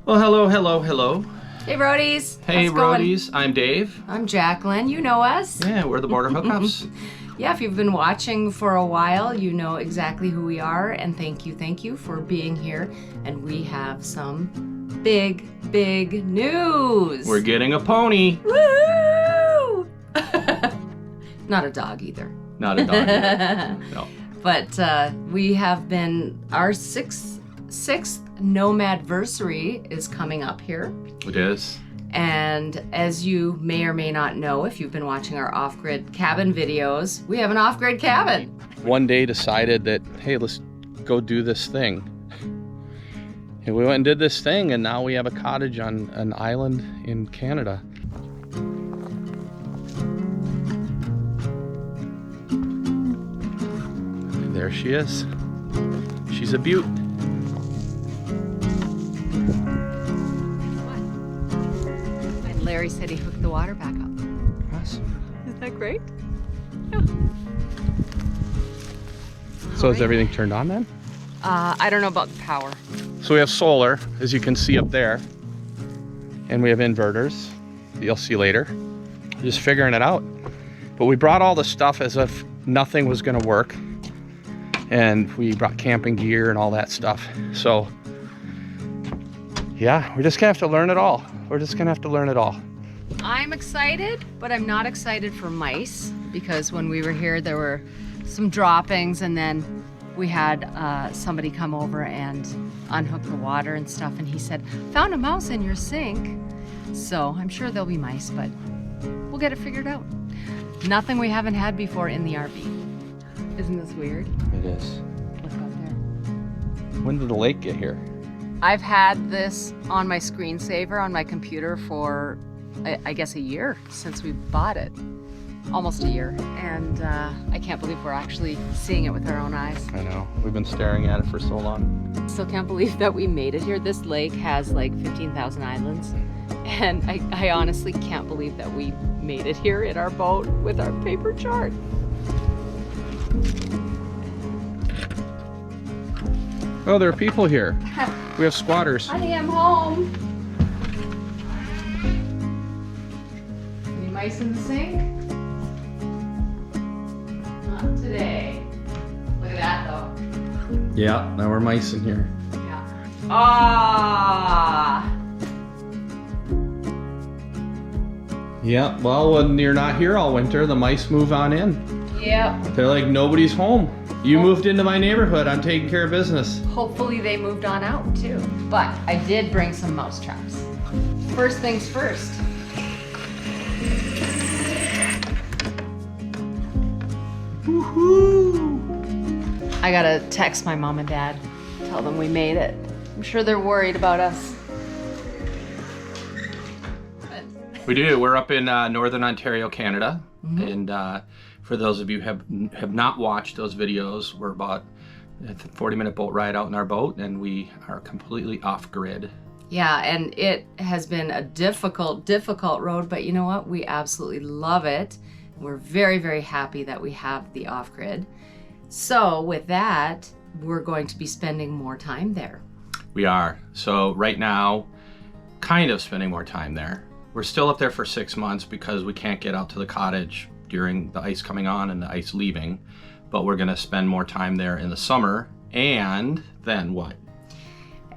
Well, hello, hello, hello. Hey, Roadies. Hey, Roadies. I'm Dave. I'm Jacqueline. You know us. Yeah, we're the Border Hookups. Yeah, if you've been watching for a while, you know exactly who we are. And thank you for being here. And we have some big news. We're getting a pony. Woo! Not a dog either. Not a dog either. No. But we have been, our sixth nomadversary is coming up here. It is. And as you may or may not know, if you've been watching our off-grid cabin videos, we have an off-grid cabin. One day decided that, hey, let's go do this thing. And we went and did this thing, and now we have a cottage on an island in Canada. There she is. She's a beaut. And Larry said he hooked the water back up. Awesome. Isn't that great? Yeah. So is everything turned on then? I don't know about the power. So we have solar, as you can see up there. And we have inverters. You'll see later. Just figuring it out. But we brought all the stuff as if nothing was gonna work. And we brought camping gear and all that stuff. So yeah, we're just gonna have to learn it all. We're just gonna have to learn it all. I'm excited, but I'm not excited for mice, because when we were here, there were some droppings, and then we had somebody come over and unhook the water and stuff, and he said, found a mouse in your sink. So I'm sure there'll be mice, but we'll get it figured out. Nothing we haven't had before in the RV. Isn't this weird? It is. Look out there. When did the lake get here? I've had this on my screensaver on my computer for, I guess, a year since we bought it. Almost a year. And I can't believe we're actually seeing it with our own eyes. I know. We've been staring at it for so long. Still can't believe that we made it here. This lake has like 15,000 islands. And I honestly can't believe that we made it here in our boat with our paper chart. Oh, there are people here. We have squatters. Honey, I'm home. Any mice in the sink? Not today. Look at that though. Yeah, there were mice in here. Yeah. Ah. Yeah, well, when you're not here all winter, the mice move on in. Yep. They're like, nobody's home. You moved into my neighborhood. I'm taking care of business. Hopefully they moved on out too. But I did bring some mouse traps. First things first. Woohoo! I gotta text my mom and dad, tell them we made it. I'm sure they're worried about us. We do. We're up in Northern Ontario, Canada. And for those of you who have not watched those videos, we're about a 40-minute boat ride out in our boat, and we are completely off-grid. Yeah, and it has been a difficult road, but you know what? We absolutely love it. We're very happy that we have the off-grid. So with that, we're going to be spending more time there. We are. So right now, kind of spending more time there. We're still up there for 6 months because we can't get out to the cottage during the ice coming on and the ice leaving, but we're gonna spend more time there in the summer. And then what?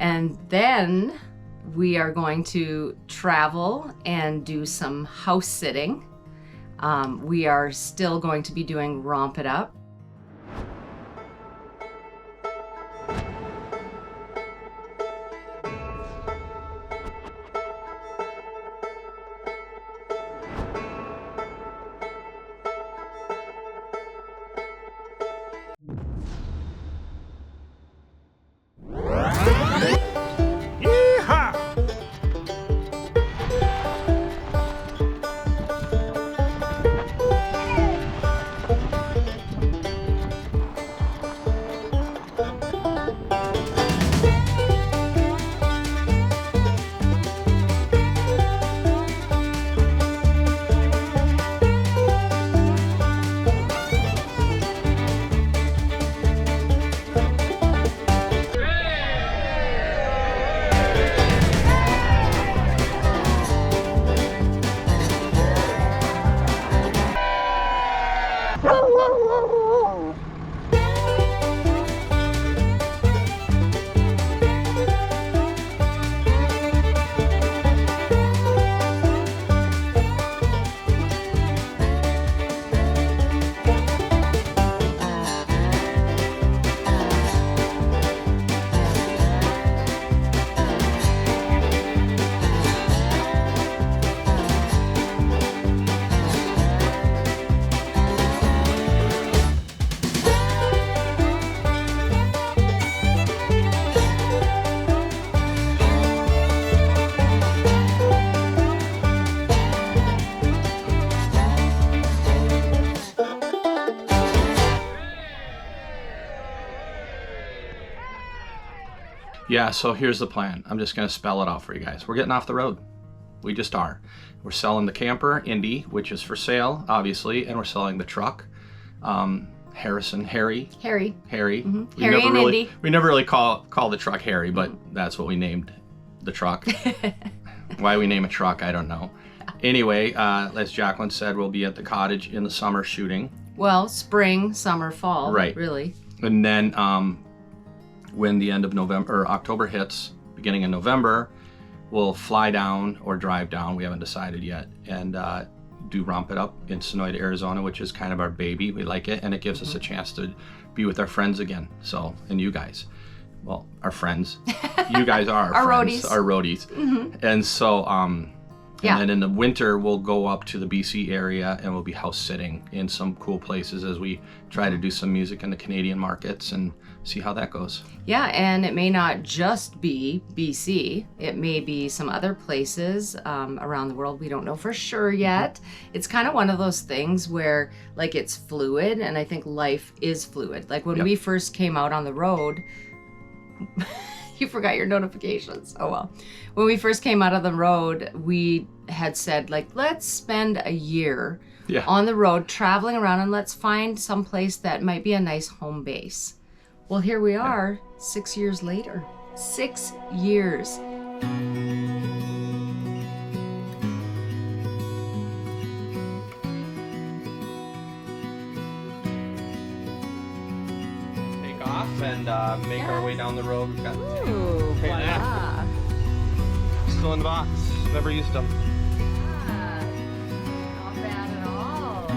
And then we are going to travel and do some house sitting. We are still going to be doing Romp It Up. Yeah, so here's the plan. I'm just gonna spell it out for you guys. We're getting off the road. We just are. We're selling the camper, Indy, which is for sale, obviously, and we're selling the truck. Harry. Harry. Mm-hmm. Harry and Indy. We never really call the truck Harry, but that's what we named the truck. Why we name a truck, I don't know. Anyway, as Jacqueline said, we'll be at the cottage in the summer shooting. Well, spring, summer, fall, right? Really. And then when the end of November or October hits, beginning in November, we'll fly down or drive down. We haven't decided yet, and do Romp It Up in Sonoyta, Arizona, which is kind of our baby. We like it, and it gives us a chance to be with our friends again. So, and you guys, well, our friends, you guys are our friends, roadies. our roadies. And so, and then in the winter, we'll go up to the BC area and we'll be house sitting in some cool places as we try to do some music in the Canadian markets and see how that goes. Yeah, and it may not just be BC. It may be some other places around the world. We don't know for sure yet. It's kind of one of those things where, like, it's fluid, and I think life is fluid. Like when we first came out on the road, you forgot your notifications. Oh well. When we first came out of the road, we had said, like, let's spend a year on the road traveling around, and let's find some place that might be a nice home base. Well, here we are 6 years later. 6 years. Take off and make our way down the road. We've got Ooh, voila. still in the box. Never used them. Not bad at all.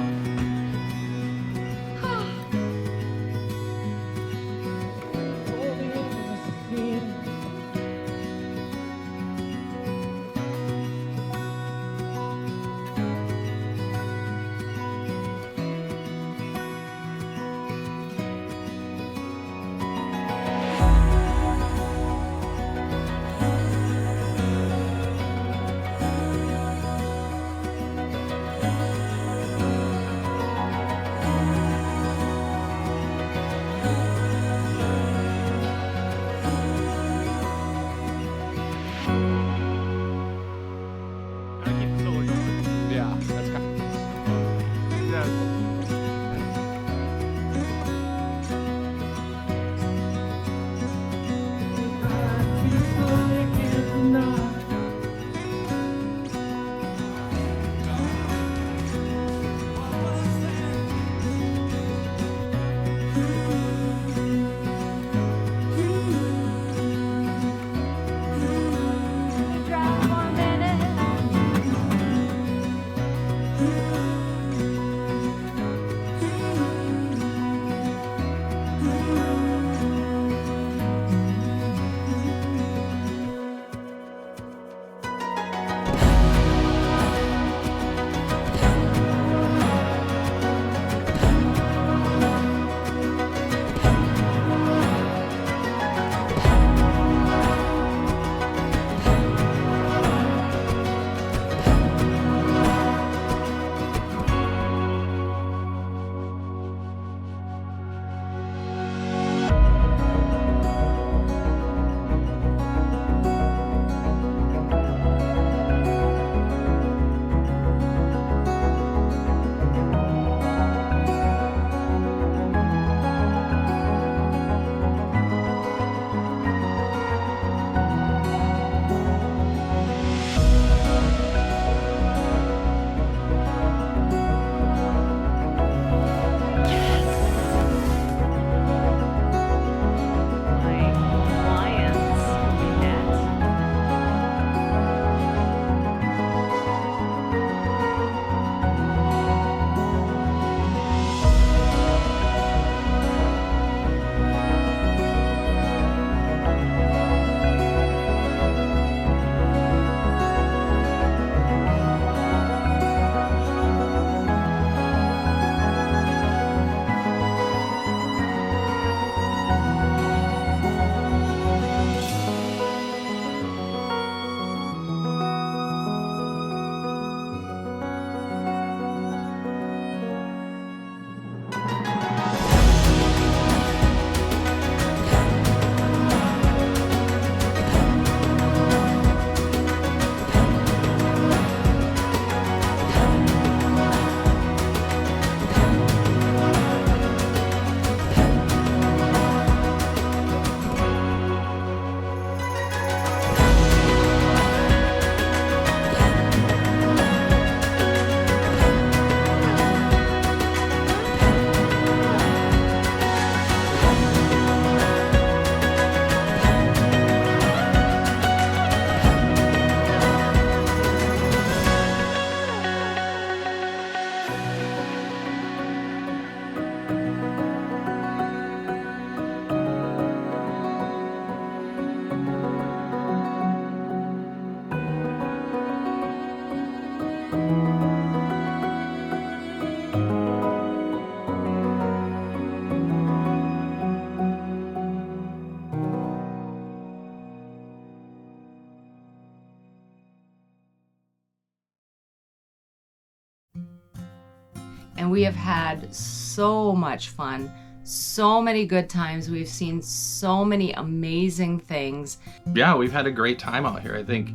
and we have had so much fun, so many good times. We've seen so many amazing things. Yeah, we've had a great time out here. I think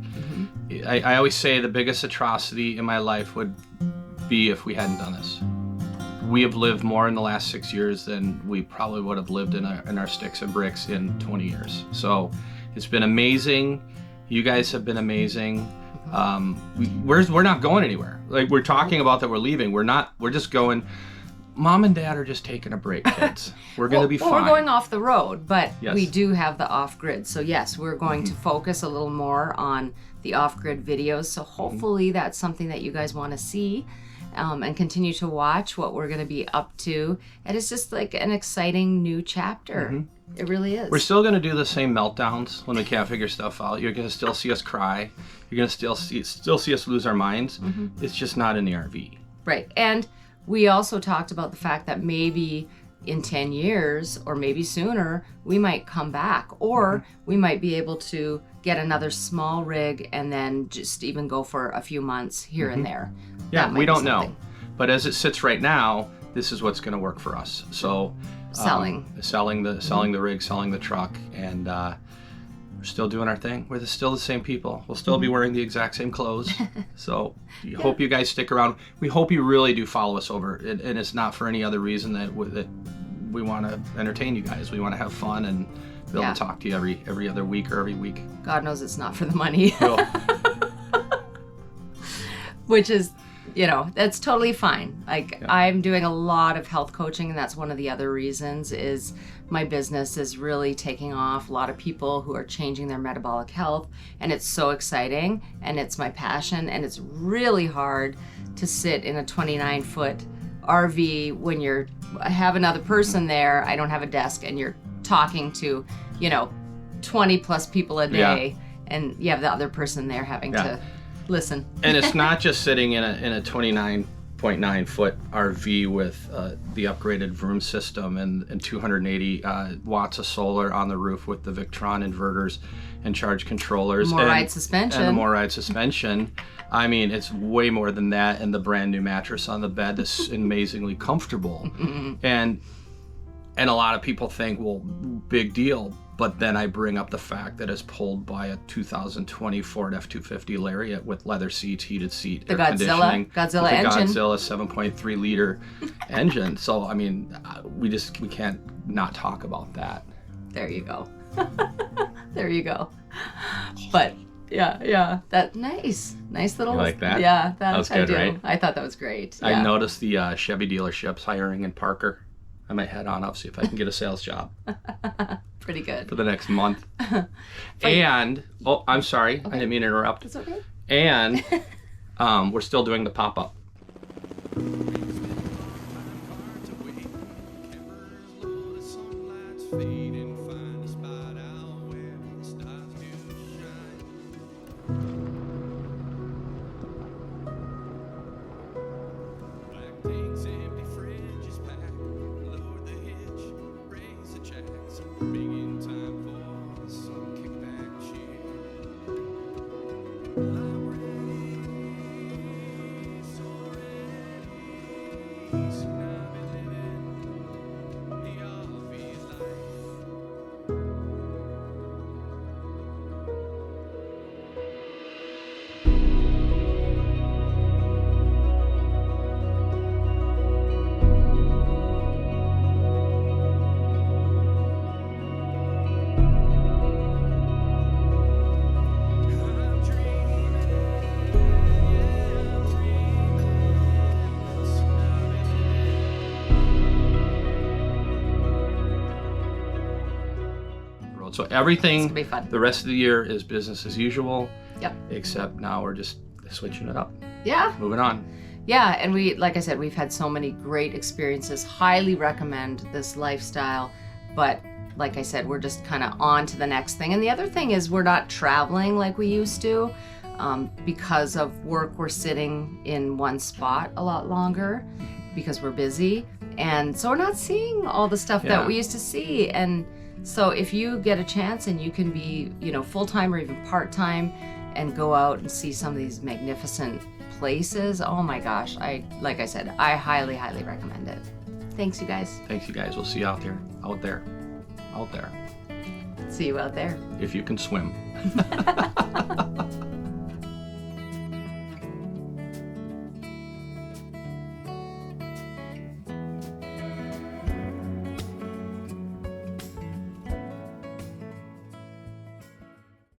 I always say the biggest atrocity in my life would be if we hadn't done this. We have lived more in the last 6 years than we probably would have lived in our sticks and bricks in 20 years. So it's been amazing. You guys have been amazing. We're not going anywhere. Like, we're talking about that we're leaving. We're just going, Mom and Dad are just taking a break, kids. We're going to be fine. We're going off the road, but Yes. we do have the off-grid. So yes, we're going to focus a little more on the off-grid videos. So hopefully that's something that you guys want to see. And continue to watch what we're going to be up to. And it's just like an exciting new chapter. It really is. We're still going to do the same meltdowns when we can't figure stuff out. You're going to still see us cry. You're going to still see us lose our minds. It's just not in the RV. Right. And we also talked about the fact that maybe in 10 years or maybe sooner, we might come back, or we might be able to get another small rig and then just even go for a few months here and there. Yeah, we don't know. But as it sits right now, this is what's going to work for us. So selling the rig, selling the truck, and we're still doing our thing. We're still the same people. We'll still be wearing the exact same clothes. So hope you guys stick around. We hope you really do follow us over. And it's not for any other reason that we want to entertain you guys. We want to have fun and be able to talk to you every other week or every week. God knows it's not for the money. No. Which is, that's totally fine. Like, I'm doing a lot of health coaching, and that's one of the other reasons is my business is really taking off. A lot of people who are changing their metabolic health, and it's so exciting, and it's my passion, and it's really hard to sit in a 29-foot RV when I have another person there. I don't have a desk, and you're talking to, 20 plus people a day, and you have the other person there having to listen. And it's not just sitting in a 29.9 foot RV with the upgraded vroom system and 280 watts of solar on the roof with the Victron inverters and charge controllers. Ride suspension. And the more ride suspension. I mean, it's way more than that, and the brand new mattress on the bed that's amazingly comfortable. And a lot of people think, well, big deal. But then I bring up the fact that it's pulled by a 2020 Ford F250 Lariat with leather seats, heated seat, the air conditioning. Godzilla engine. Godzilla 7.3 liter engine. So, I mean, we can't not talk about that. There you go. There you go. But yeah, that nice little. You like that? Yeah, that was good, I do. right? I thought that was great. I noticed the Chevy dealerships hiring in Parker. I might head on up, see if I can get a sales job. Pretty good. For the next month. And, I'm sorry, I didn't mean to interrupt. It's okay. And we're still doing the pop-up. So everything, be fun. The rest of the year is business as usual. Yep. Except now we're just switching it up. Yeah. Moving on. Yeah, and like I said, we've had so many great experiences. Highly recommend this lifestyle. But like I said, we're just kind of on to the next thing. And the other thing is we're not traveling like we used to. Because of work, we're sitting in one spot a lot longer because we're busy. And so we're not seeing all the stuff that we used to see. And so if you get a chance and you can be, full-time or even part-time and go out and see some of these magnificent places. Oh my gosh. Like I said, I highly, highly recommend it. Thanks, you guys. Thanks, you guys. We'll see you out there. Out there. Out there. See you out there. If you can swim.